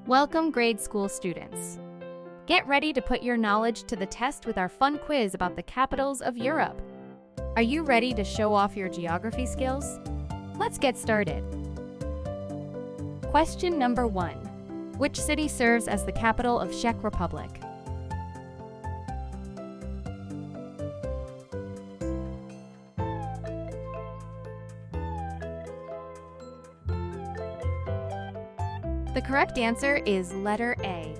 Welcome, grade school students. Get ready to put your knowledge to the test with our fun quiz about the capitals of Europe. Are you ready to show off your geography skills? Let's get started. Question number 1. Which city serves as the capital of Czech Republic? The correct answer is letter A.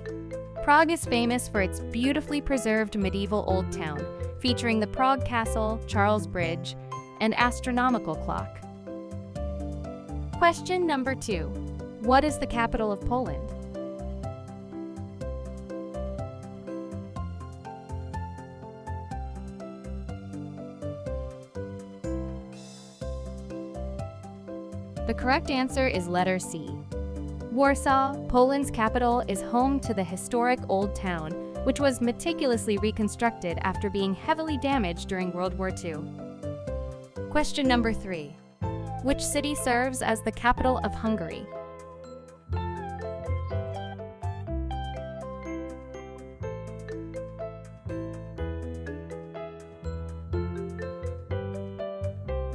Prague is famous for its beautifully preserved medieval old town, featuring the Prague Castle, Charles Bridge, and astronomical clock. Question number 2. What is the capital of Poland? The correct answer is letter C. Warsaw, Poland's capital, is home to the historic Old Town, which was meticulously reconstructed after being heavily damaged during World War II. Question number 3. Which city serves as the capital of Hungary?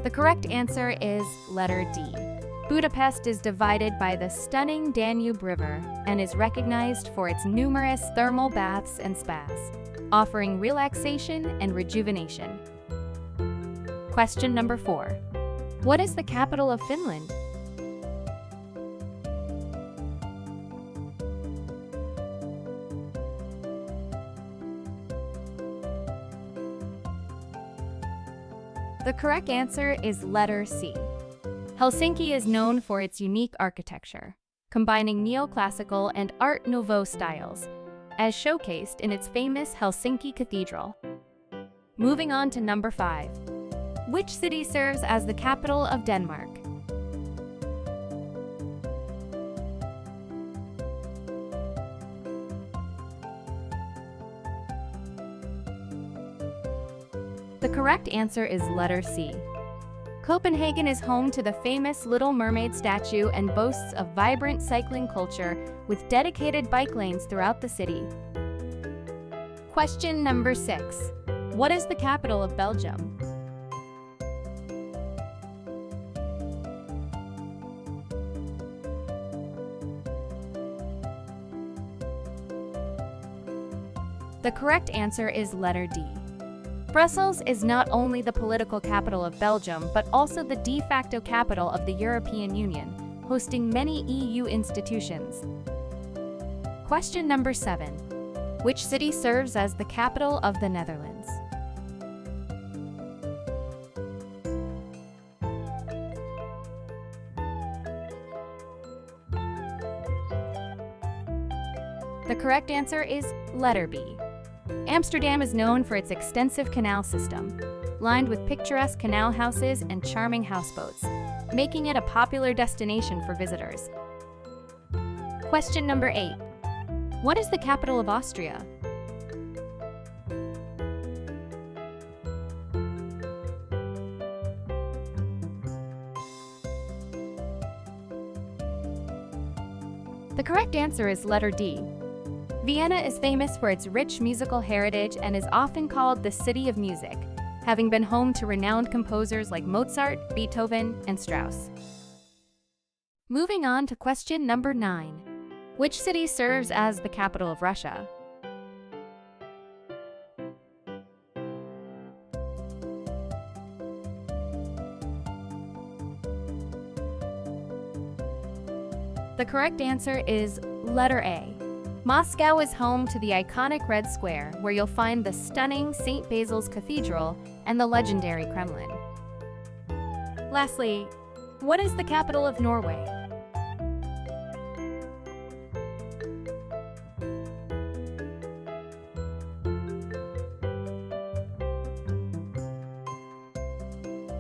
The correct answer is letter D. Budapest is divided by the stunning Danube River and is recognized for its numerous thermal baths and spas, offering relaxation and rejuvenation. Question number 4. What is the capital of Finland? The correct answer is letter C. Helsinki is known for its unique architecture, combining neoclassical and Art Nouveau styles, as showcased in its famous Helsinki Cathedral. Moving on to number 5. Which city serves as the capital of Denmark? The correct answer is letter C. Copenhagen is home to the famous Little Mermaid statue and boasts a vibrant cycling culture with dedicated bike lanes throughout the city. Question number 6. What is the capital of Belgium? The correct answer is letter D. Brussels is not only the political capital of Belgium, but also the de facto capital of the European Union, hosting many EU institutions. Question number 7. Which city serves as the capital of the Netherlands? The correct answer is letter B. Amsterdam is known for its extensive canal system, lined with picturesque canal houses and charming houseboats, making it a popular destination for visitors. Question number 8. What is the capital of Austria? The correct answer is letter D. Vienna is famous for its rich musical heritage and is often called the City of Music, having been home to renowned composers like Mozart, Beethoven, and Strauss. Moving on to question number 9. Which city serves as the capital of Russia? The correct answer is letter A. Moscow is home to the iconic Red Square, where you'll find the stunning St. Basil's Cathedral and the legendary Kremlin. Lastly, what is the capital of Norway?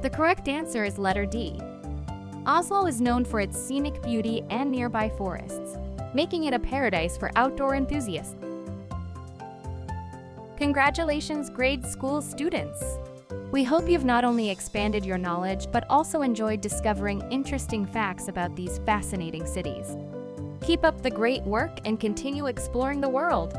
The correct answer is letter D. Oslo is known for its scenic beauty and nearby forests, making it a paradise for outdoor enthusiasts. Congratulations, grade school students! We hope you've not only expanded your knowledge, but also enjoyed discovering interesting facts about these fascinating cities. Keep up the great work and continue exploring the world.